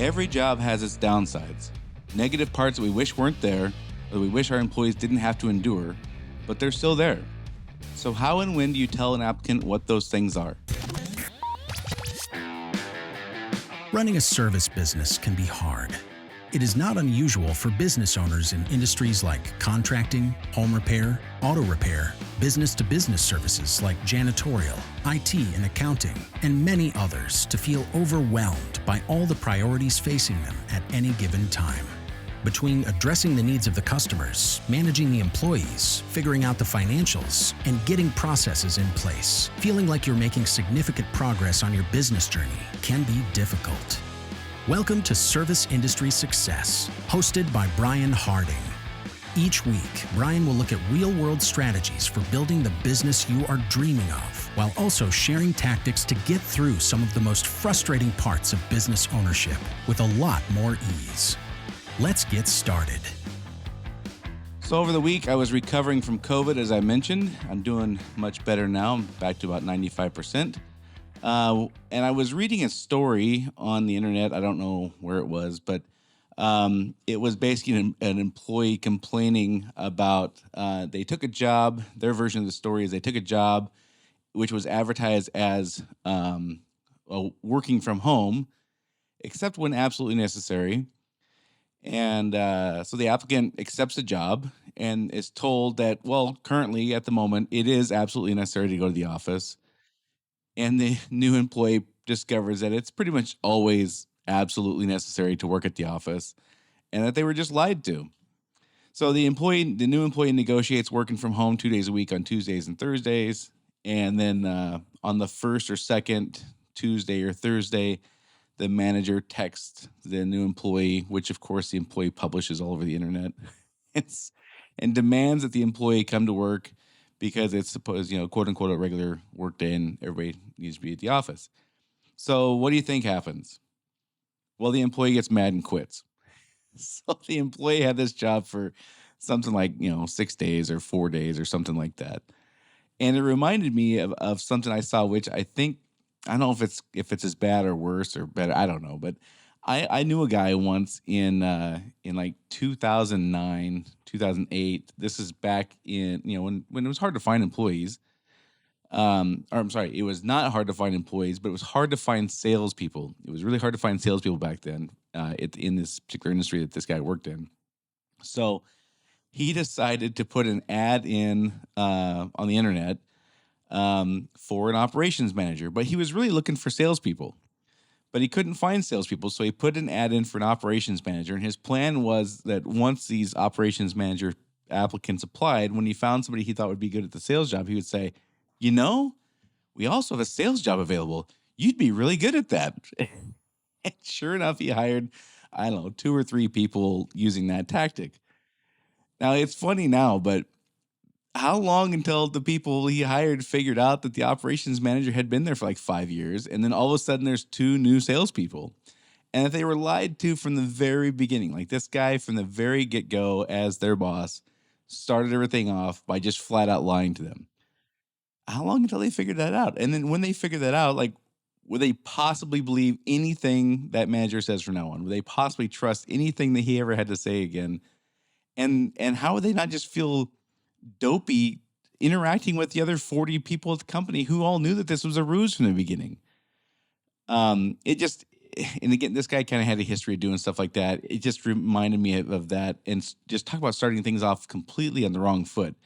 Every job has its downsides, negative parts that we wish weren't there, or that we wish our employees didn't have to endure, but they're still there. So, how and when do you tell an applicant what those things are? Running a service business can be hard. It is not unusual for business owners in industries like contracting, home repair, auto repair, business-to-business services like janitorial, IT and accounting, and many others to feel overwhelmed by all the priorities facing them at any given time. Between addressing the needs of the customers, managing the employees, figuring out the financials, and getting processes in place, feeling like you're making significant progress on your business journey can be difficult. Welcome to Service Industry Success, hosted by Brian Harding. Each week, Brian will look at real-world strategies for building the business you are dreaming of, while also sharing tactics to get through some of the most frustrating parts of business ownership with a lot more ease. Let's get started. So, over the week, I was recovering from COVID, as I mentioned. I'm doing much better now. I'm back to about 95%. And I was reading a story on the internet. I don't know where it was, but it was basically an employee complaining about they took a job. Their version of the story is they took a job which was advertised as working from home, except when absolutely necessary. And so the applicant accepts the job and is told that, well, currently at the moment, it is absolutely necessary to go to the office. And the new employee discovers that it's pretty much always absolutely necessary to work at the office and that they were just lied to. So the new employee negotiates working from home 2 days a week on Tuesdays and Thursdays. And then on the first or second Tuesday or Thursday, the manager texts the new employee, which of course the employee publishes all over the internet, and demands that the employee come to work because it's supposed, quote unquote, a regular work day and everybody needs to be at the office. So what do you think happens? Well, the employee gets mad and quits. So the employee had this job for something like, 6 days or 4 days or something like that. And it reminded me of something I saw, which I don't know if it's as bad or worse or better. I don't know. But I knew a guy once in like 2009, 2008. This is back in, when it was hard to find employees. Or I'm sorry, it was not hard to find employees, but it was hard to find salespeople. It was really hard to find salespeople back then in this particular industry that this guy worked in. So he decided to put an ad in on the internet for an operations manager, but he was really looking for salespeople. But he couldn't find salespeople, so he put an ad in for an operations manager. And his plan was that once these operations manager applicants applied, when he found somebody he thought would be good at the sales job, he would say, we also have a sales job available. You'd be really good at that. And sure enough, he hired, 2 or 3 people using that tactic. Now, it's funny now, but how long until the people he hired figured out that the operations manager had been there for like 5 years, and then all of a sudden there's 2 new salespeople, and that they were lied to from the very beginning? Like this guy from the very get-go as their boss started everything off by just flat out lying to them. How long until they figured that out? And then when they figured that out, like, would they possibly believe anything that manager says from now on? Would they possibly trust anything that he ever had to say again? And how would they not just feel dopey interacting with the other 40 people at the company who all knew that this was a ruse from the beginning? And again, this guy kind of had a history of doing stuff like that. It just reminded me of that, and just talk about starting things off completely on the wrong foot.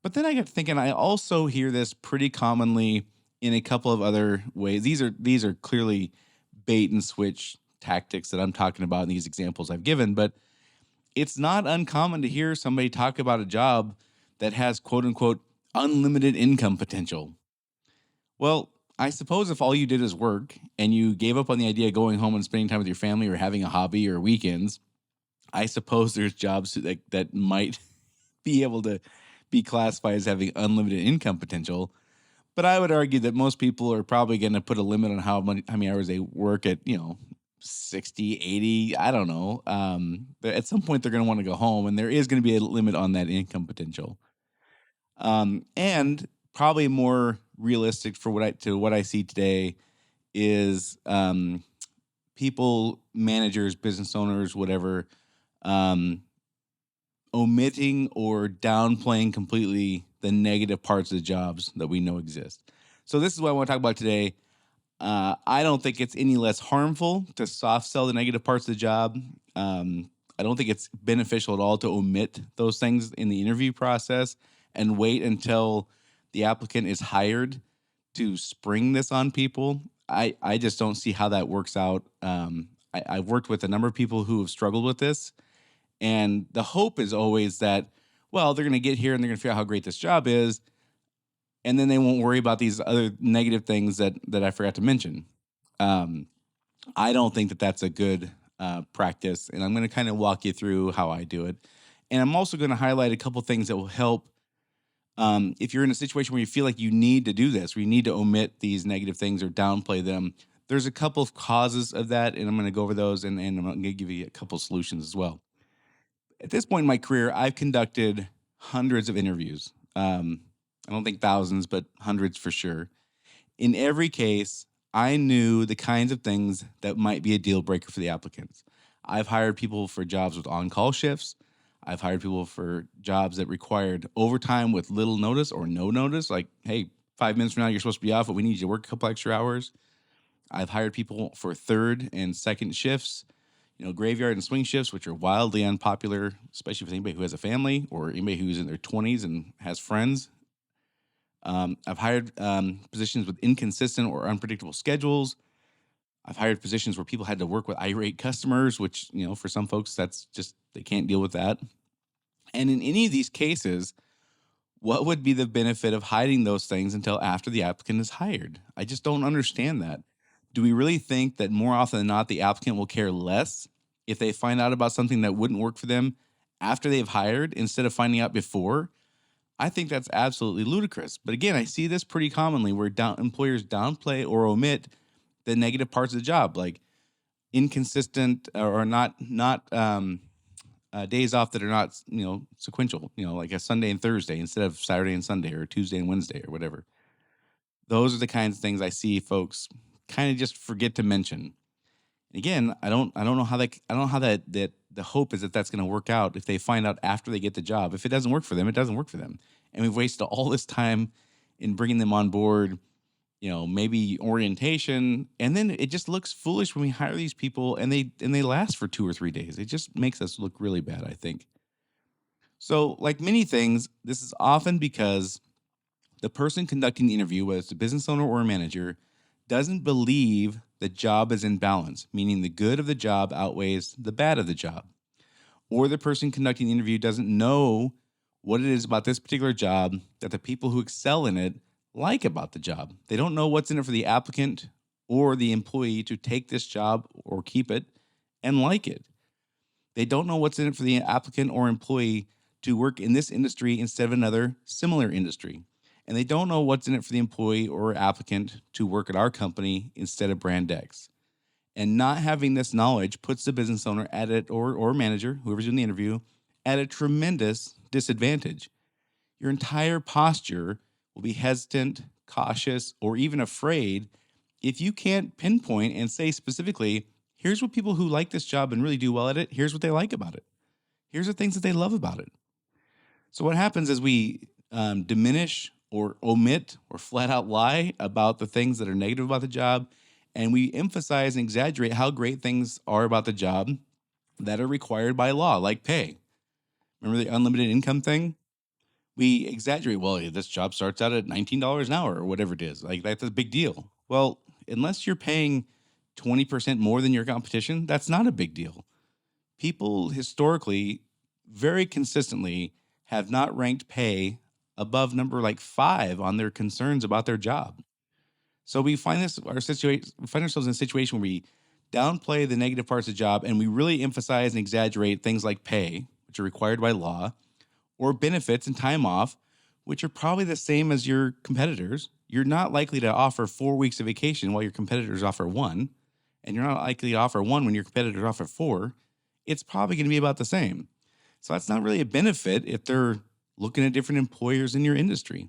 But then I got thinking, I also hear this pretty commonly in a couple of other ways. These are clearly bait and switch tactics that I'm talking about in these examples I've given, but it's not uncommon to hear somebody talk about a job that has, quote unquote, unlimited income potential. Well, I suppose if all you did is work and you gave up on the idea of going home and spending time with your family or having a hobby or weekends, I suppose there's jobs that might be able to be classified as having unlimited income potential. But I would argue that most people are probably going to put a limit on how many hours they work at, 60, 80, I don't know. But at some point they're going to want to go home, and there is going to be a limit on that income potential. And probably more realistic for what I see today is people, managers, business owners, whatever, um, omitting or downplaying completely the negative parts of the jobs that we know exist. So this is what I want to talk about today. I don't think it's any less harmful to soft sell the negative parts of the job. I don't think it's beneficial at all to omit those things in the interview process and wait until the applicant is hired to spring this on people. I just don't see how that works out. I've worked with a number of people who have struggled with this, and the hope is always that, well, they're going to get here and they're going to figure out how great this job is, and then they won't worry about these other negative things that I forgot to mention. Um, I don't think that that's a good practice, and I'm going to kind of walk you through how I do it. And I'm also going to highlight a couple things that will help if you're in a situation where you feel like you need to do this, where you need to omit these negative things or downplay them. There's a couple of causes of that, and I'm going to go over those, and I'm going to give you a couple solutions as well. At this point in my career, I've conducted hundreds of interviews. I don't think thousands, but hundreds for sure. In every case, I knew the kinds of things that might be a deal breaker for the applicants. I've hired people for jobs with on call shifts. I've hired people for jobs that required overtime with little notice or no notice, like, hey, 5 minutes from now, you're supposed to be off, but we need you to work a couple extra hours. I've hired people for third and second shifts, graveyard and swing shifts, which are wildly unpopular, especially with anybody who has a family or anybody who's in their 20s and has friends. I've hired positions with inconsistent or unpredictable schedules. I've hired positions where people had to work with irate customers, which, for some folks, that's just, they can't deal with that. And in any of these cases, what would be the benefit of hiding those things until after the applicant is hired? I just don't understand that. Do we really think that more often than not, the applicant will care less if they find out about something that wouldn't work for them after they've hired instead of finding out before? I think that's absolutely ludicrous. But again, I see this pretty commonly where employers downplay or omit the negative parts of the job, like inconsistent or not days off that are not sequential. Like a Sunday and Thursday instead of Saturday and Sunday or Tuesday and Wednesday or whatever. Those are the kinds of things I see folks kind of just forget to mention. And again, I don't know how that the hope is that that's going to work out if they find out after they get the job. If it doesn't work for them, it doesn't work for them, and we've wasted all this time in bringing them on board. Maybe orientation, and then it just looks foolish when we hire these people and they last for 2 or 3 days. It just makes us look really bad, I think. So, like many things, this is often because the person conducting the interview, whether it's a business owner or a manager, doesn't believe the job is in balance, meaning the good of the job outweighs the bad of the job. Or the person conducting the interview doesn't know what it is about this particular job that the people who excel in it like about the job. They don't know what's in it for the applicant or the employee to take this job or keep it and like it. They don't know what's in it for the applicant or employee to work in this industry instead of another similar industry. And they don't know what's in it for the employee or applicant to work at our company instead of brand X. And not having this knowledge puts the business owner at it or manager, whoever's doing the interview, at a tremendous disadvantage. Your entire posture will be hesitant, cautious, or even afraid if you can't pinpoint and say specifically, here's what people who like this job and really do well at it, here's what they like about it. Here's the things that they love about it. So what happens is we diminish or omit or flat out lie about the things that are negative about the job, and we emphasize and exaggerate how great things are about the job that are required by law, like pay. Remember the unlimited income thing? We exaggerate. Well, this job starts out at $19 an hour or whatever it is. Like, that's a big deal. Well, unless you're paying 20% more than your competition, that's not a big deal. People historically, very consistently, have not ranked pay above number like 5 on their concerns about their job. So we find ourselves in a situation where we downplay the negative parts of the job and we really emphasize and exaggerate things like pay, which are required by law, or benefits and time off, which are probably the same as your competitors. You're not likely to offer 4 weeks of vacation while your competitors offer 1, and you're not likely to offer 1 when your competitors offer 4. It's probably going to be about the same. So that's not really a benefit if they're looking at different employers in your industry.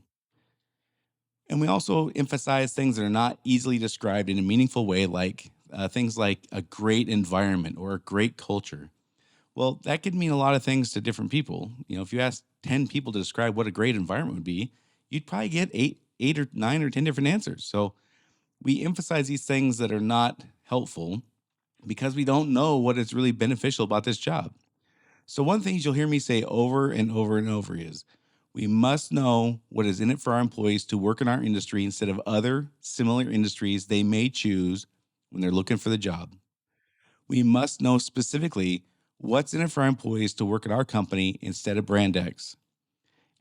And we also emphasize things that are not easily described in a meaningful way, like things like a great environment or a great culture. Well, that could mean a lot of things to different people. If you ask 10 people to describe what a great environment would be, you'd probably get eight or nine or 10 different answers. So we emphasize these things that are not helpful because we don't know what is really beneficial about this job. So, one of the things you'll hear me say over and over and over is we must know what is in it for our employees to work in our industry instead of other similar industries they may choose when they're looking for the job. We must know specifically what's in it for our employees to work at our company instead of brand X.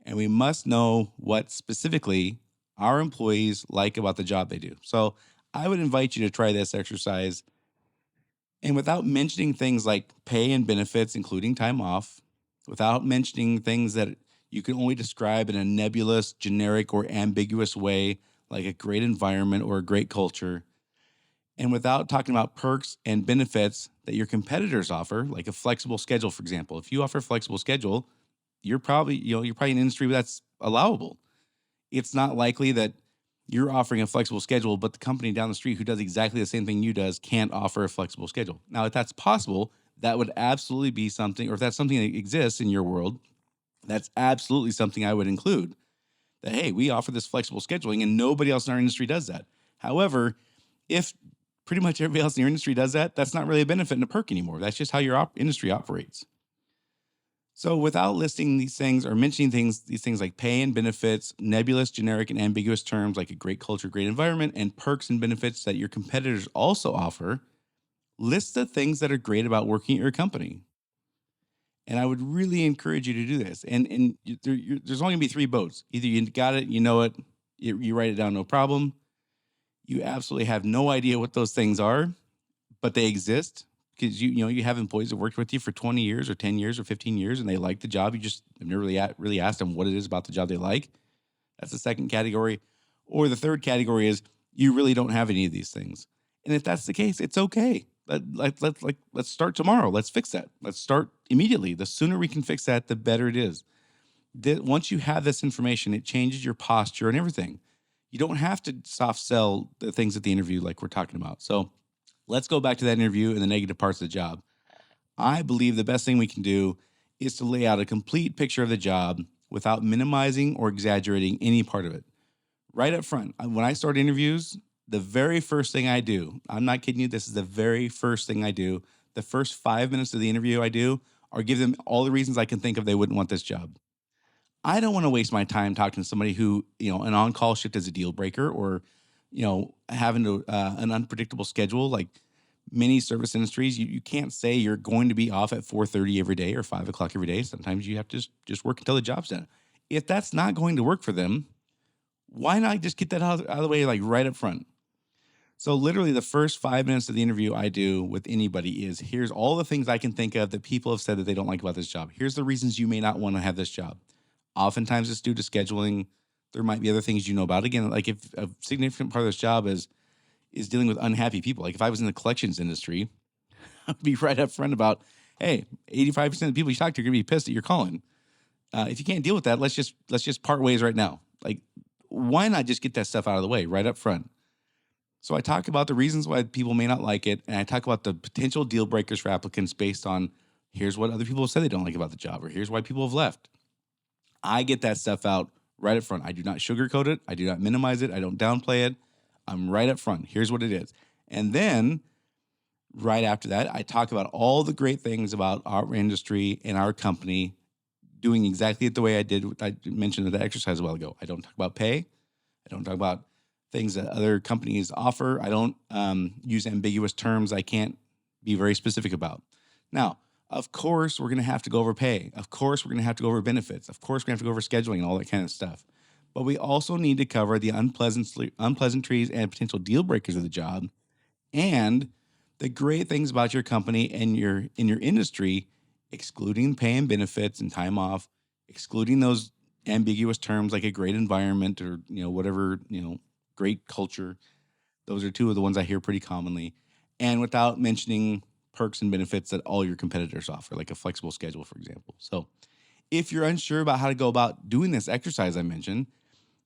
And we must know what specifically our employees like about the job they do. So, I would invite you to try this exercise and without mentioning things like pay and benefits, including time off, without mentioning things that you can only describe in a nebulous, generic, or ambiguous way, like a great environment or a great culture, and without talking about perks and benefits that your competitors offer, like a flexible schedule, for example. If you offer a flexible schedule, you're probably in an industry where that's allowable. It's not likely that you're offering a flexible schedule, but the company down the street who does exactly the same thing you does can't offer a flexible schedule. Now, if that's possible, that would absolutely be something, or if that's something that exists in your world, that's absolutely something I would include. That, hey, we offer this flexible scheduling and nobody else in our industry does that. However, if pretty much everybody else in your industry does that, that's not really a benefit and a perk anymore. That's just how your industry operates. So without listing these things or mentioning these things like pay and benefits, nebulous, generic, and ambiguous terms like a great culture, great environment, and perks and benefits that your competitors also offer, list the things that are great about working at your company. And I would really encourage you to do this. There's only gonna be three boats. Either you got it, you know it, you write it down, no problem. You absolutely have no idea what those things are, but they exist because you have employees that worked with you for 20 years or 10 years or 15 years and they like the job. You just have never really asked them what it is about the job they like. That's the second category. Or the third category is you really don't have any of these things. And if that's the case, it's okay. Let's start tomorrow. Let's fix that. Let's start immediately. The sooner we can fix that, the better it is. Once you have this information, it changes your posture and everything. You don't have to soft sell the things at the interview like we're talking about. So let's go back to that interview and the negative parts of the job. I believe the best thing we can do is to lay out a complete picture of the job without minimizing or exaggerating any part of it. Right up front, when I start interviews, the very first thing I do, I'm not kidding you, this is the very first thing I do. The first 5 minutes of the interview I do are give them all the reasons I can think of they wouldn't want this job. I don't want to waste my time talking to somebody who, an on-call shift is a deal breaker or, having an unpredictable schedule. Like many service industries, you can't say you're going to be off at 4:30 every day or 5 o'clock every day. Sometimes you have to just work until the job's done. If that's not going to work for them, why not just get that out of the way, like right up front? So literally the first 5 minutes of the interview I do with anybody is here's all the things I can think of that people have said that they don't like about this job. Here's the reasons you may not want to have this job. Oftentimes it's due to scheduling. There might be other things you know about. Again, like if a significant part of this job is dealing with unhappy people. Like if I was in the collections industry, I'd be right up front about, hey, 85% of the people you talk to are gonna be pissed that you're calling. If you can't deal with that, let's just part ways right now. Like, why not just get that stuff out of the way right up front? So I talk about the reasons why people may not like it, and I talk about the potential deal breakers for applicants based on here's what other people have said they don't like about the job, or here's why people have left. I get that stuff out right up front. I do not sugarcoat it. I do not minimize it. I don't downplay it. I'm right up front. Here's what it is. And then right after that, I talk about all the great things about our industry and our company doing exactly the way I mentioned in the exercise a while ago. I don't talk about pay. I don't talk about things that other companies offer. I don't use ambiguous terms I can't be very specific about. Now, of course, we're going to have to go over pay. Of course, we're going to have to go over benefits. Of course, we're going to have to go over scheduling and all that kind of stuff. But we also need to cover the unpleasantries and potential deal breakers of the job and the great things about your company and in your industry, excluding pay and benefits and time off, excluding those ambiguous terms like a great environment or whatever, great culture. Those are two of the ones I hear pretty commonly. And without mentioning perks and benefits that all your competitors offer, like a flexible schedule, for example. So if you're unsure about how to go about doing this exercise I mentioned,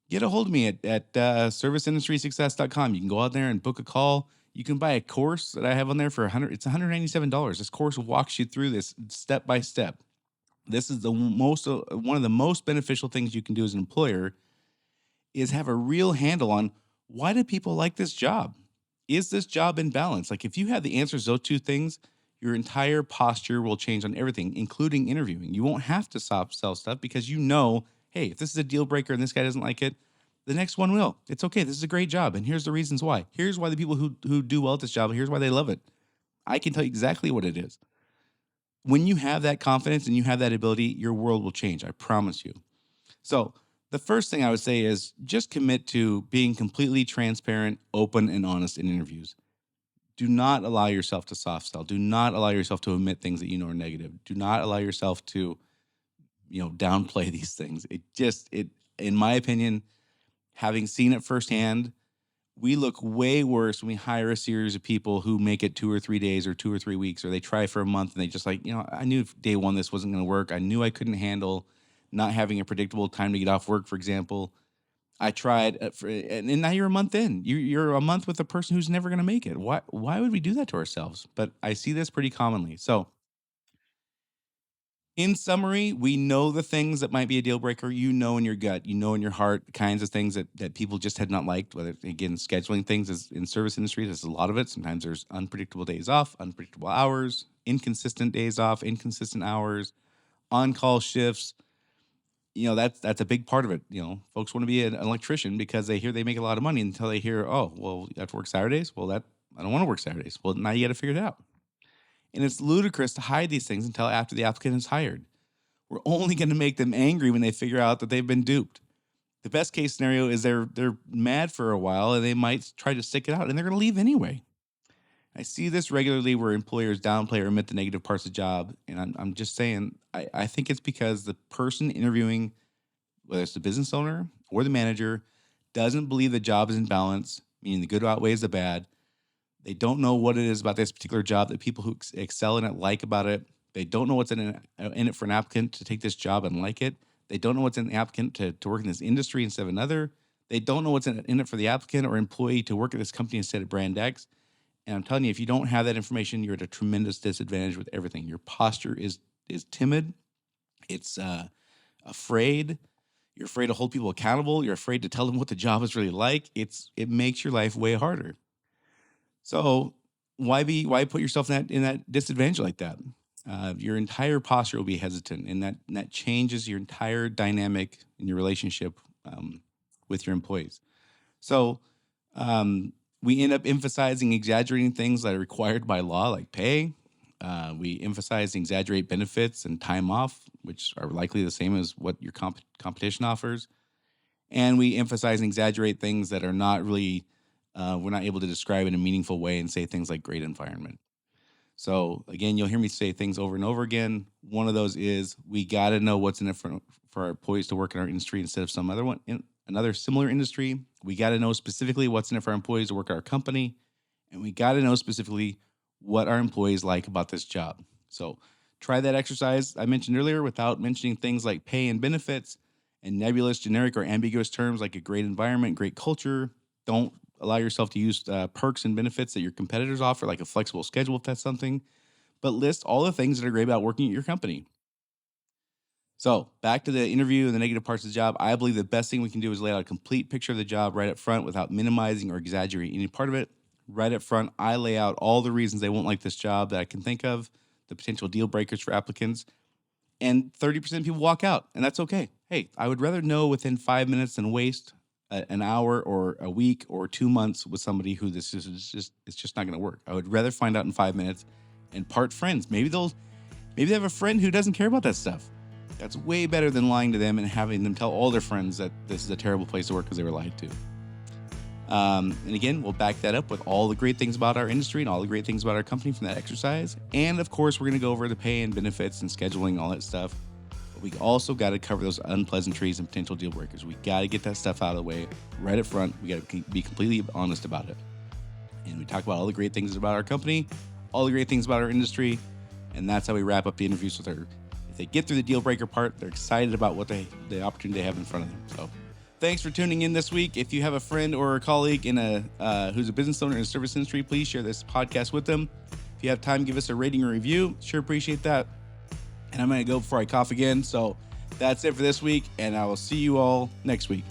get a hold of me at serviceindustrysuccess.com. You can go out there and book a call. You can buy a course that I have on there for 100. It's $197. This course walks you through this step by step. This is the most one of the most beneficial things you can do as an employer is have a real handle on why do people like this job? Is this job in balance? Like if you have the answers to those two things, your entire posture will change on everything, including interviewing. You won't have to stop sell stuff because you know, hey, if this is a deal breaker and this guy doesn't like it, the next one will. It's okay. This is a great job. And here's the reasons why. Here's why the people who do well at this job, here's why they love it. I can tell you exactly what it is. When you have that confidence and you have that ability, your world will change. I promise you. So the first thing I would say is just commit to being completely transparent, open, and honest in interviews. Do not allow yourself to soft sell. Do not allow yourself to omit things that you know are negative. Do not allow yourself to, downplay these things. In my opinion, having seen it firsthand, we look way worse when we hire a series of people who make it 2 or 3 days or 2 or 3 weeks, or they try for a month and they just like, I knew day one this wasn't going to work. I knew I couldn't handle not having a predictable time to get off work, for example. I tried, and now you're a month in. You're a month with a person who's never going to make it. Why would we do that to ourselves? But I see this pretty commonly. So, in summary, we know the things that might be a deal breaker. You know in your gut, you know in your heart, the kinds of things that people just had not liked. Whether again scheduling things is in service industry, there's a lot of it. Sometimes there's unpredictable days off, unpredictable hours, inconsistent days off, inconsistent hours, on-call shifts. That's a big part of it. Folks want to be an electrician because they hear they make a lot of money until they hear, oh, well, you have to work Saturdays. Well, I don't want to work Saturdays. Well, now you got to figure it out. And it's ludicrous to hide these things until after the applicant is hired. We're only going to make them angry when they figure out that they've been duped. The best case scenario is they're mad for a while and they might try to stick it out and they're going to leave anyway. I see this regularly where employers downplay or omit the negative parts of the job. And I'm just saying, I think it's because the person interviewing, whether it's the business owner or the manager, doesn't believe the job is in balance, meaning the good outweighs the bad. They don't know what it is about this particular job that people who excel in it like about it. They don't know what's in it for an applicant to take this job and like it. They don't know what's in the applicant to work in this industry instead of another. They don't know what's in it for the applicant or employee to work at this company instead of brand X. And I'm telling you, if you don't have that information, you're at a tremendous disadvantage with everything. Your posture is timid. It's afraid. You're afraid to hold people accountable. You're afraid to tell them what the job is really like. It makes your life way harder. So why put yourself in that disadvantage like that? Your entire posture will be hesitant, and that changes your entire dynamic in your relationship with your employees. So we end up emphasizing, exaggerating things that are required by law, like pay. We emphasize and exaggerate benefits and time off, which are likely the same as what your competition offers. And we emphasize and exaggerate things that are not really, we're not able to describe in a meaningful way and say things like great environment. So again, you'll hear me say things over and over again. One of those is we got to know what's in it for our employees to work in our industry instead of some other one, in another similar industry. We got to know specifically what's in it for our employees to work at our company. And we got to know specifically what our employees like about this job. So try that exercise I mentioned earlier without mentioning things like pay and benefits and nebulous, generic, or ambiguous terms like a great environment, great culture. Don't allow yourself to use perks and benefits that your competitors offer, like a flexible schedule if that's something. But list all the things that are great about working at your company. So back to the interview and the negative parts of the job. I believe the best thing we can do is lay out a complete picture of the job right up front without minimizing or exaggerating any part of it. Right up front, I lay out all the reasons they won't like this job that I can think of, the potential deal breakers for applicants, and 30% of people walk out, and that's okay. Hey, I would rather know within 5 minutes than waste an hour or a week or 2 months with somebody who it's just not going to work. I would rather find out in 5 minutes and part friends. Maybe they have a friend who doesn't care about that stuff. That's way better than lying to them and having them tell all their friends that this is a terrible place to work because they were lied to. And again, we'll back that up with all the great things about our industry and all the great things about our company from that exercise. And of course, we're going to go over the pay and benefits and scheduling, all that stuff. But we also got to cover those unpleasantries and potential deal breakers. We got to get that stuff out of the way right up front. We got to be completely honest about it. And we talk about all the great things about our company, all the great things about our industry. And that's how we wrap up the interviews with her. If they get through the deal breaker part, they're excited about what the opportunity they have in front of them. So Thanks for tuning in this week. If you have a friend or a colleague who's a business owner in the service industry, please share this podcast with them. If you have time, give us a rating or review. Sure appreciate that. And I'm going to go before I cough again. So that's it for this week, and I will see you all next week.